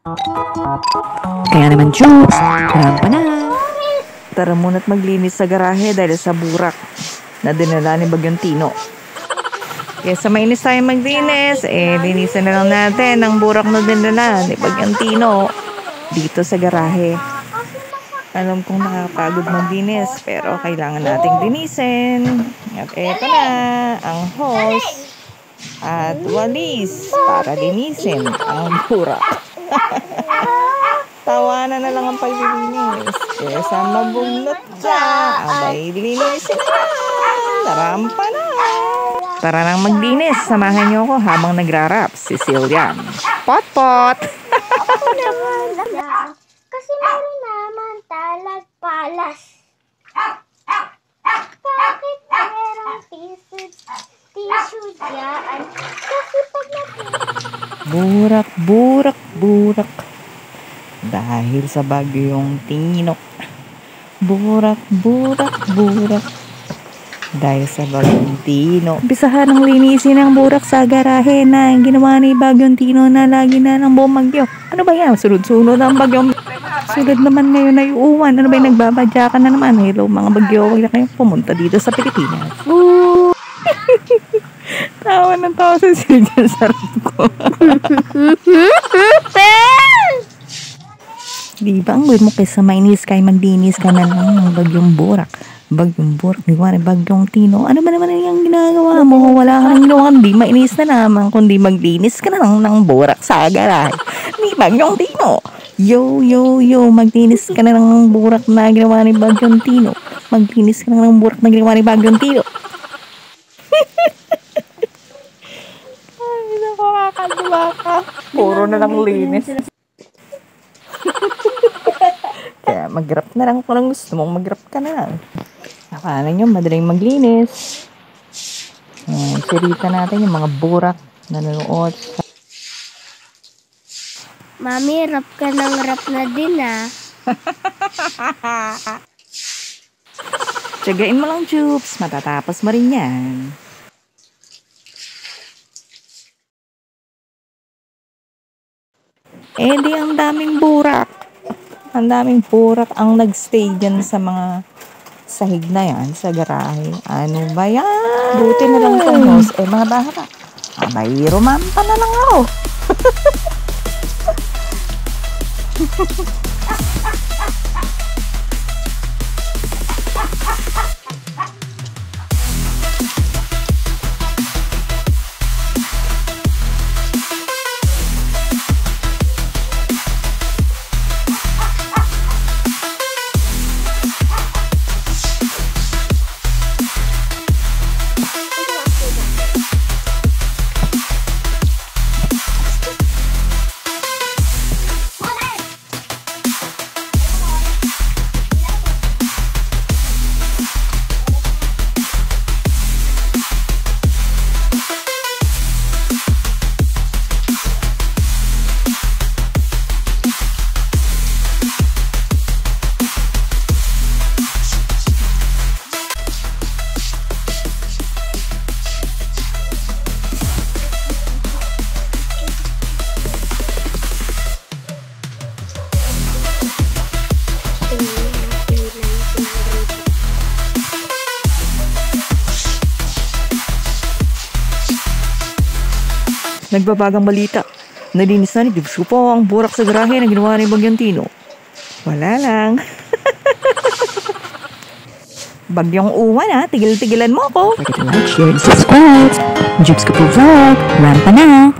Kaya naman, Jukes, rampa na. Tara muna't maglinis sa garahe dahil sa burak na dinala ni Bagyong Tino. Kesa mainis tayo maglinis, linisan na lang natin ang burak na dinala ni Bagyong Tino dito sa garahe. Alam kong nakakapagod maglinis, pero kailangan nating linisin. At eto na, ang hose at walis para linisin ang burak. Tawanan na lang ang paglilinis. Kesa mabunot ka, abay linisin na. Narampa na. Tara nang maglinis. Samahan niyo ako habang nagrarap si Sicilian. Pot-pot! Ako naman na. Kasi meron naman talag-palas. Bakit merong tissue dyan? Kasi pag burak, burak, burak. Dahil sa Bagyong Tino. Burak, burak, burak. Dahil sa Bagyong Tino. Umpisahan ng linisin ang burak sa garahe na ginawa ni Bagyong Tino na lagi na ng bumagyo. Ano ba yan? Sunod-sunod ang bagyong. Sunod naman ngayon ay uuwan. Ano ba yung nagbabadya ka na naman? Hello mga bagyo. Huwag na kayong pumunta dito sa Pilipinas. Woo! Tawa ng tawa sa Sicilian sarap ko. Diba ang good mo kaysa mainis kayo maglinis ka na lang ng Bagyong Burak. Bagyong Burak, di ba? Bagyong Tino. Ano ba naman yung ginagawa mo? Wala ka nang ginawa, hindi mainis na naman, kundi maglinis ka na lang ng burak sa garahe ni Bagyong Tino. Yo, yo, yo, maglinis ka na ng burak na ginawa ni Bagyong Tino. Maglinis ka na ng burak na ginawa ni Bagyong Tino. Ay, nakakagawa ka. Puro na lang linis. Kaya mag-grab na lang kung gusto mong mag-grab ka na lang. Akala nyo madaling maglinis. Sirita natin yung mga burak na nanonood. Mami, rap ka ng rap na din Tiyagain mo lang, Jupes. Matatapos mo rin yan. Di ang daming burak. Ang daming burak ang nagstay dyan sa mga sahig na yan, sa garahe. Ano ba yan? Buti na lang sa house. Mga bata. Abay, rumampa na lang ako. Nagbabagang balita. Nalinis na ni Diyos ko po ang burak sa garahe na ginawa ni Bagyong Tino. Wala lang. Bagyong uwan tigil-tigilan mo ako. Like, share, subscribe. Jukes ko po vlog. Rampa na.